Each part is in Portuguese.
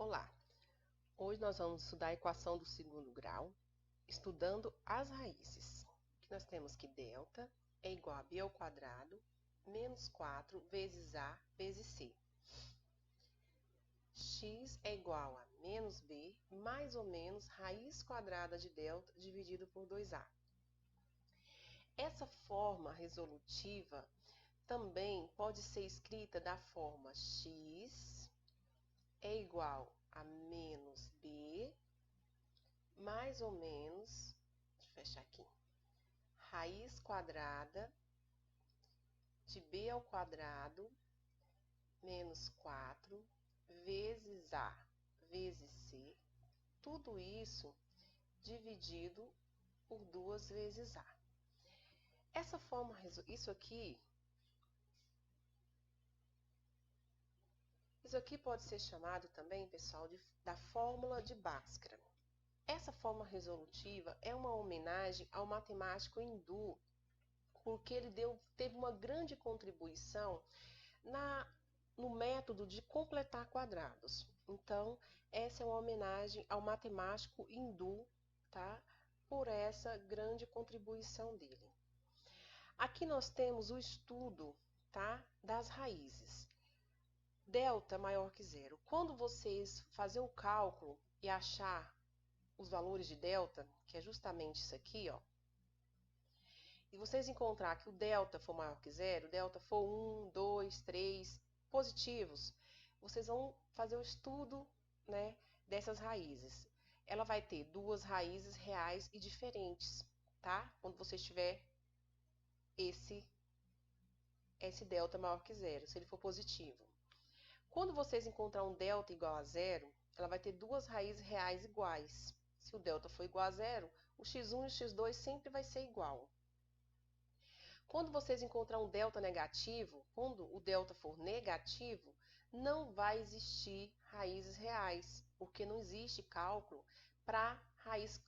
Olá! Hoje nós vamos estudar a equação do segundo grau, estudando as raízes. Aqui nós temos que delta é igual a b ao quadrado menos 4 vezes a vezes c. X é igual a menos b mais ou menos raiz quadrada de delta dividido por 2a. Essa forma resolutiva também pode ser escrita da forma x é igual a menos b mais ou menos, deixa eu fechar aqui, raiz quadrada de b ao quadrado menos 4 vezes a vezes c, tudo isso dividido por 2 vezes a. Essa forma, isso aqui pode ser chamado também, pessoal, da fórmula de Bhaskara. Essa forma resolutiva é uma homenagem ao matemático hindu, porque ele teve uma grande contribuição no método de completar quadrados. Então, essa é uma homenagem ao matemático hindu, tá? Por essa grande contribuição dele. Aqui nós temos o estudo, tá? Das raízes. Delta maior que zero. Quando vocês fazer o cálculo e achar os valores de delta, que é justamente isso aqui, ó, e vocês encontrar que o delta for maior que zero, o delta for 1, 2, 3 positivos, vocês vão fazer o estudo, né, dessas raízes. Ela vai ter duas raízes reais e diferentes, tá? Quando você tiver esse delta maior que zero, se ele for positivo. Quando vocês encontrar um delta igual a zero, ela vai ter duas raízes reais iguais. Se o delta for igual a zero, o x1 e o x2 sempre vai ser igual. Quando vocês encontrar um delta negativo, quando o delta for negativo, não vai existir raízes reais, porque não existe cálculo para raiz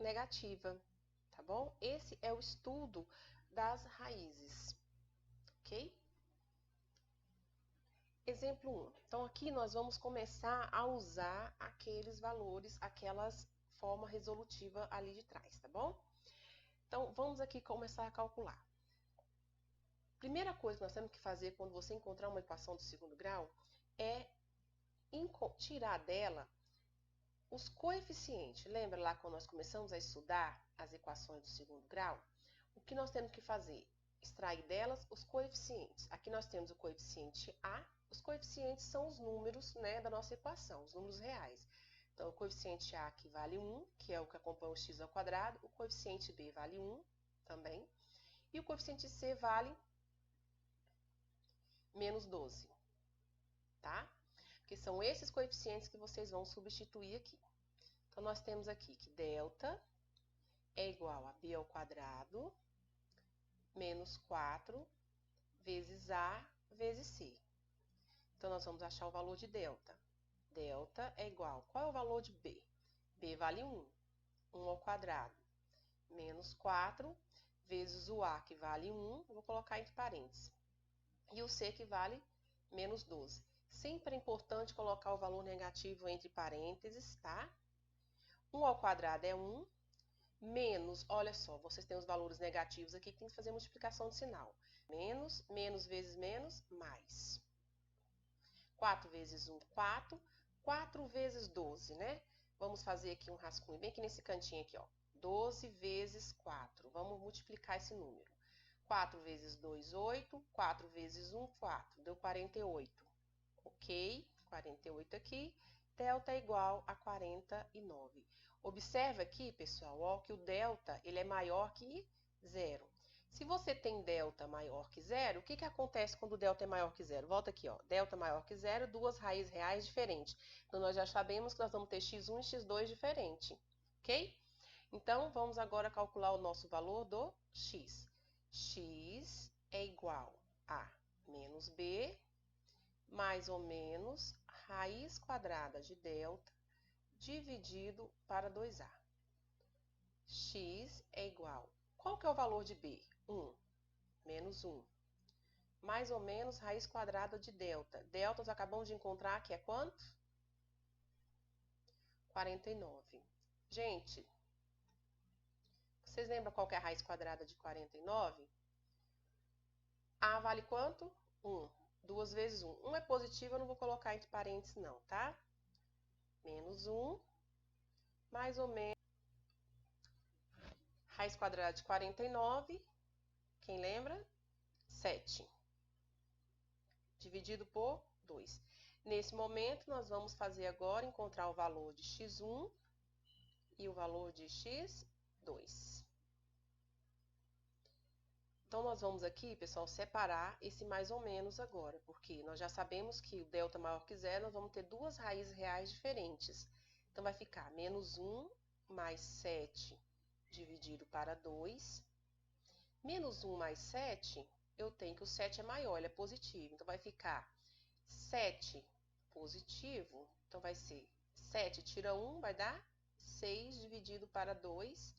negativa, tá bom? Esse é o estudo das raízes, ok? Exemplo 1. Então, aqui nós vamos começar a usar aqueles valores, aquelas forma resolutiva ali de trás, tá bom? Então, vamos aqui começar a calcular. Primeira coisa que nós temos que fazer quando você encontrar uma equação do segundo grau é tirar dela os coeficientes. Lembra lá quando nós começamos a estudar as equações do segundo grau? O que nós temos que fazer? Extrair delas os coeficientes. Aqui nós temos o coeficiente A. Os coeficientes são os números, né, da nossa equação, os números reais. Então, o coeficiente A aqui vale 1, que é o que acompanha o x ao quadrado. O coeficiente B vale 1 também. E o coeficiente C vale menos 12, tá? Porque são esses coeficientes que vocês vão substituir aqui. Então, nós temos aqui que delta é igual a b ao quadrado menos 4 vezes a vezes c. Então, nós vamos achar o valor de delta. Delta é igual, qual é o valor de b? b vale 1, 1 ao quadrado, menos 4 vezes o a, que vale 1, vou colocar entre parênteses, e o c, que vale menos 12. Sempre é importante colocar o valor negativo entre parênteses, tá? 1 ao quadrado é 1, menos, olha só, vocês têm os valores negativos aqui, que tem que fazer multiplicação de sinal. Menos, menos vezes menos, mais. 4 vezes 1, 4. 4 vezes 12, né? Vamos fazer aqui um rascunho, bem aqui nesse cantinho aqui, ó. 12 vezes 4. Vamos multiplicar esse número. 4 vezes 2, 8. 4 vezes 1, 4. Deu 48. Ok? 48 aqui. Delta é igual a 49. Observa aqui, pessoal, ó, que o delta ele é maior que zero. Se você tem delta maior que zero, o que acontece quando o delta é maior que zero? Volta aqui, ó. Delta maior que zero, duas raízes reais diferentes. Então, nós já sabemos que nós vamos ter x1 e x2 diferente, ok? Então, vamos agora calcular o nosso valor do x. X é igual a menos b, mais ou menos raiz quadrada de delta, dividido para 2a. X é igual, qual que é o valor de b? 1, menos 1. Mais ou menos raiz quadrada de delta. Delta nós acabamos de encontrar que é quanto? 49. Gente, vocês lembram qual que é a raiz quadrada de 49? A vale quanto? 1. 2 vezes 1. 1 é positivo, eu não vou colocar entre parênteses não, tá? Menos 1, mais ou menos. Raiz quadrada de 49, quem lembra? 7. Dividido por 2. Nesse momento, nós vamos fazer agora, encontrar o valor de x1 e o valor de x2. Então, nós vamos aqui, pessoal, separar esse mais ou menos agora, porque nós já sabemos que o delta maior que zero, nós vamos ter duas raízes reais diferentes. Então, vai ficar menos 1 mais 7 dividido para 2. Menos 1 mais 7, eu tenho que o 7 é maior, ele é positivo. Então, vai ficar 7 positivo, então vai ser 7 tira 1, vai dar 6 dividido para 2,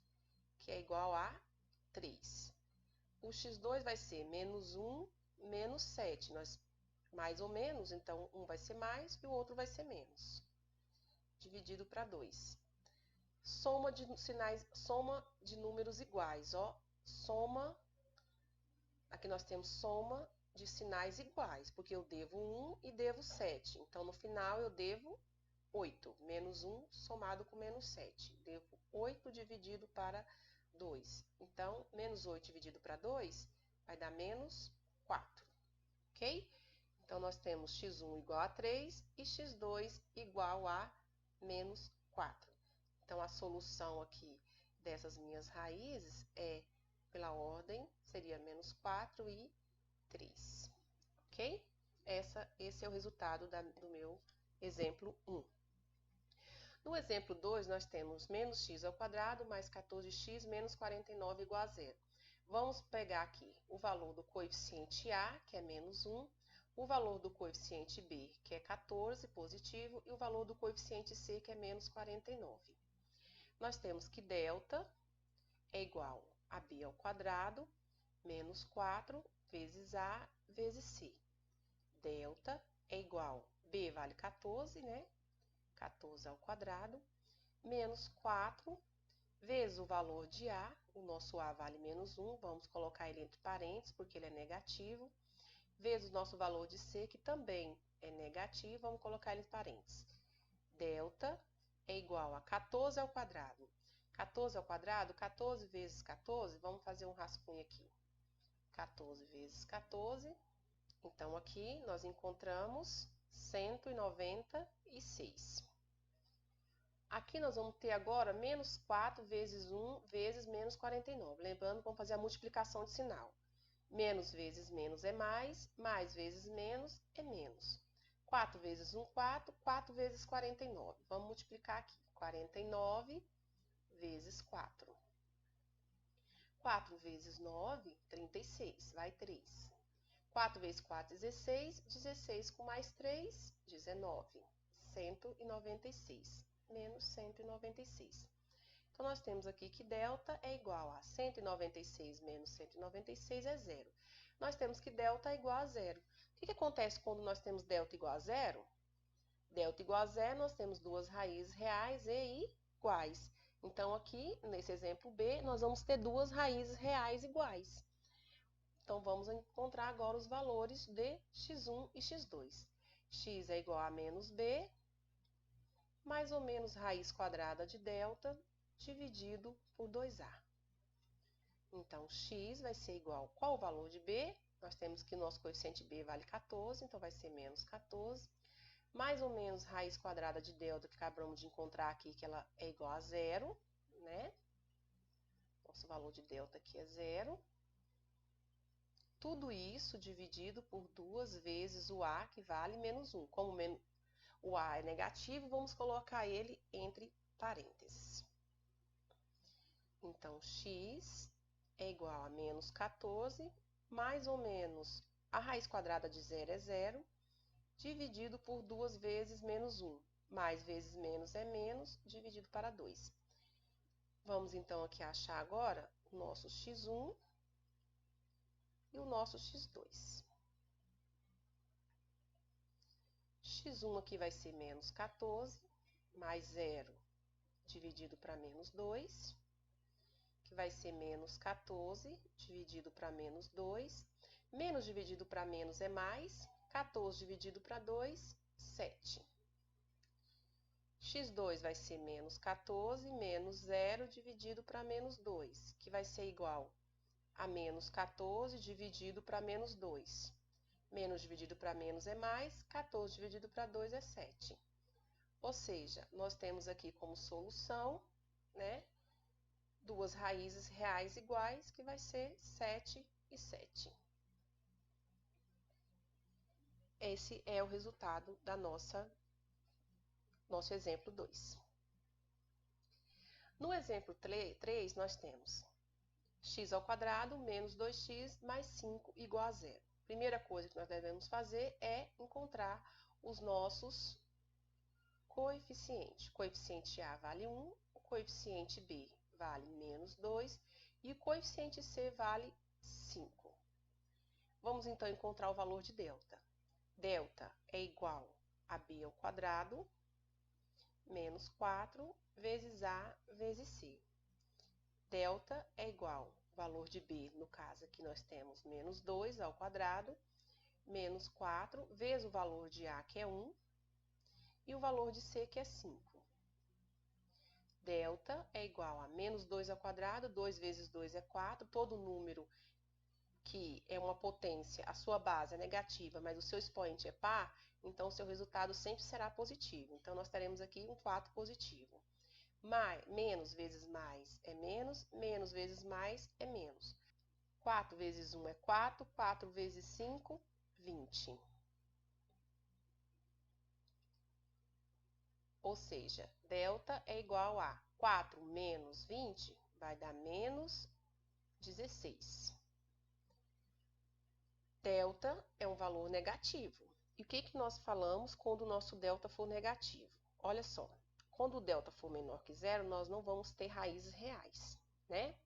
que é igual a 3. O x2 vai ser menos 1 menos 7. Nós, mais ou menos, então um vai ser mais e o outro vai ser menos. Dividido para 2. Soma de sinais, soma de números iguais, ó. Soma, aqui nós temos soma de sinais iguais, porque eu devo 1 e devo 7. Então, no final, eu devo 8. Menos 1 somado com menos 7. Devo 8 dividido para 2. Então, menos 8 dividido para 2 vai dar menos 4. Ok? Então, nós temos x1 igual a 3 e x2 igual a menos 4. Então, a solução aqui dessas minhas raízes é, pela ordem, seria menos 4 e 3. Ok? Esse é o resultado do meu exemplo 1. No exemplo 2, nós temos menos x ao quadrado mais 14x menos 49 igual a zero. Vamos pegar aqui o valor do coeficiente A, que é menos 1, o valor do coeficiente B, que é 14, positivo, e o valor do coeficiente C, que é menos 49. Nós temos que delta é igual a B ao quadrado menos 4 vezes A vezes C. Delta é igual, B vale 14, né? 14 ao quadrado, menos 4, vezes o valor de A, o nosso A vale menos 1, vamos colocar ele entre parênteses, porque ele é negativo, vezes o nosso valor de C, que também é negativo, vamos colocar ele entre parênteses. Delta é igual a 14 ao quadrado. 14 ao quadrado, 14 vezes 14, vamos fazer um rascunho aqui. 14 vezes 14, então aqui nós encontramos 196. Aqui nós vamos ter agora menos 4 vezes 1 vezes menos 49. Lembrando, vamos fazer a multiplicação de sinal. Menos vezes menos é mais vezes menos é menos. 4 vezes 1, 4, 4 vezes 49. Vamos multiplicar aqui. 49 vezes 4. 4 vezes 9, 36. Vai 3. 4 vezes 4, 16. 16 com mais 3, 19. 196. Menos 196. Então, nós temos aqui que delta é igual a 196 menos 196 é zero. Nós temos que delta é igual a zero. O que acontece quando nós temos delta igual a zero? Delta igual a zero, nós temos duas raízes reais e iguais. Então, aqui, nesse exemplo B, nós vamos ter duas raízes reais iguais. Então, vamos encontrar agora os valores de x1 e x2. X é igual a menos B, mais ou menos raiz quadrada de delta, dividido por 2A. Então, x vai ser igual, qual o valor de B? Nós temos que o nosso coeficiente B vale 14, então vai ser menos 14. Mais ou menos raiz quadrada de delta, que acabamos de encontrar aqui, que ela é igual a zero, né? Nosso valor de delta aqui é zero. Tudo isso dividido por 2 vezes o A, que vale menos 1. Como o A é negativo, vamos colocar ele entre parênteses. Então, x é igual a menos 14, mais ou menos a raiz quadrada de zero é zero, dividido por 2 vezes menos 1. Mais vezes menos é menos, dividido para 2. Vamos, então, aqui achar agora o nosso x1 e o nosso x2. x1 aqui vai ser menos 14, mais 0 dividido para menos 2, que vai ser menos 14 dividido para menos 2. Menos dividido para menos é mais, 14 dividido para 2, 7. x2 vai ser menos 14 menos 0 dividido para menos 2, que vai ser igual a menos 14 dividido para menos 2. Menos dividido para menos é mais, 14 dividido para 2 é 7. Ou seja, nós temos aqui como solução, né, duas raízes reais iguais, que vai ser 7 e 7. Esse é o resultado da nosso exemplo 2. No exemplo 3, nós temos x ao quadrado menos 2x mais 5 igual a 0. Primeira coisa que nós devemos fazer é encontrar os nossos coeficientes. O coeficiente A vale 1, o coeficiente B vale menos 2 e o coeficiente C vale 5. Vamos então encontrar o valor de delta. Delta é igual a B ao quadrado menos 4 vezes A vezes C. Delta é igual ao valor de B, no caso aqui nós temos menos 2 ao quadrado, menos 4 vezes o valor de A, que é 1, e o valor de C, que é 5. Delta é igual a menos 2 ao quadrado, 2 vezes 2 é 4, todo número que é uma potência, a sua base é negativa, mas o seu expoente é par, então o seu resultado sempre será positivo. Então, nós teremos aqui um 4 positivo. Menos vezes mais é menos, menos vezes mais é menos. 4 vezes 1 é 4, 4 vezes 5, 20. Ou seja, delta é igual a 4 menos 20, vai dar menos 16. Delta é um valor negativo. E o que nós falamos quando o nosso delta for negativo? Olha só, quando o delta for menor que zero, nós não vamos ter raízes reais, né?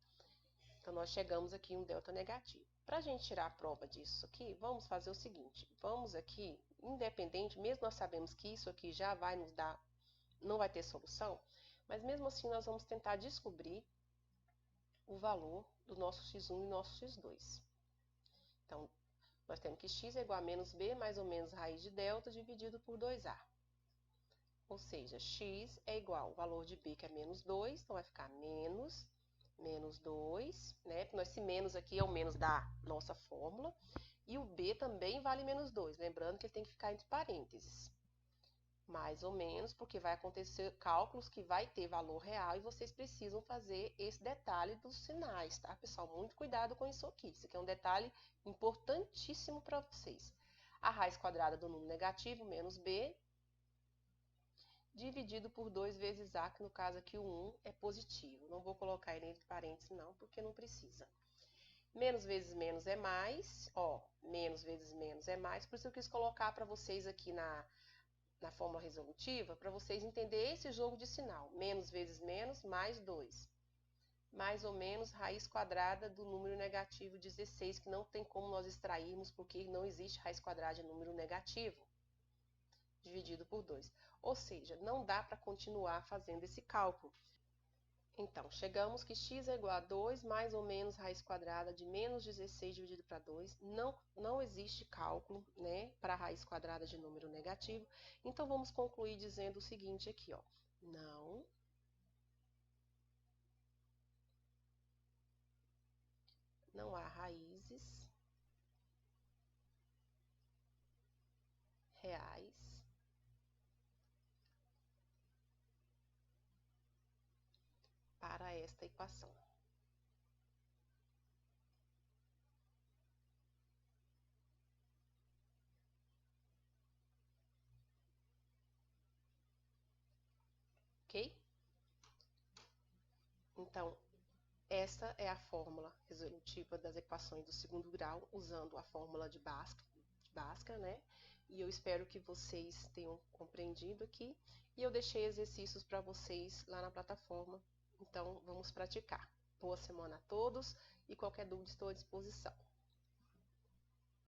Então, nós chegamos aqui em um delta negativo. Para a gente tirar a prova disso aqui, vamos fazer o seguinte. Vamos aqui, independente, mesmo nós sabemos que isso aqui já vai nos dar, não vai ter solução, mas mesmo assim nós vamos tentar descobrir o valor do nosso x1 e nosso x2. Então, nós temos que x é igual a menos b mais ou menos raiz de delta dividido por 2a. Ou seja, x é igual ao valor de b, que é menos 2, então vai ficar menos 2, né? Esse menos aqui é o menos da nossa fórmula. E o b também vale menos 2, lembrando que ele tem que ficar entre parênteses. Mais ou menos, porque vai acontecer cálculos que vai ter valor real e vocês precisam fazer esse detalhe dos sinais, tá, pessoal? Muito cuidado com isso aqui. Isso aqui é um detalhe importantíssimo para vocês. A raiz quadrada do número negativo, menos b, dividido por 2 vezes a, que no caso aqui o 1 é positivo. Não vou colocar ele entre parênteses não, porque não precisa. Menos vezes menos é mais, ó, menos vezes menos é mais, por isso eu quis colocar para vocês aqui na fórmula resolutiva, para vocês entenderem esse jogo de sinal. Menos vezes menos, mais 2. Mais ou menos raiz quadrada do número negativo 16, que não tem como nós extrairmos, porque não existe raiz quadrada de número negativo, dividido por 2. Ou seja, não dá para continuar fazendo esse cálculo. Então, chegamos que x é igual a 2 mais ou menos raiz quadrada de menos 16 dividido para 2. Não existe cálculo, né, para raiz quadrada de número negativo. Então, vamos concluir dizendo o seguinte aqui, ó. Não há raízes reais para esta equação. Ok? Então, essa é a fórmula resolutiva das equações do segundo grau, usando a fórmula de Bhaskara, né? E eu espero que vocês tenham compreendido aqui. E eu deixei exercícios para vocês lá na plataforma. Então, vamos praticar. Boa semana a todos e qualquer dúvida estou à disposição.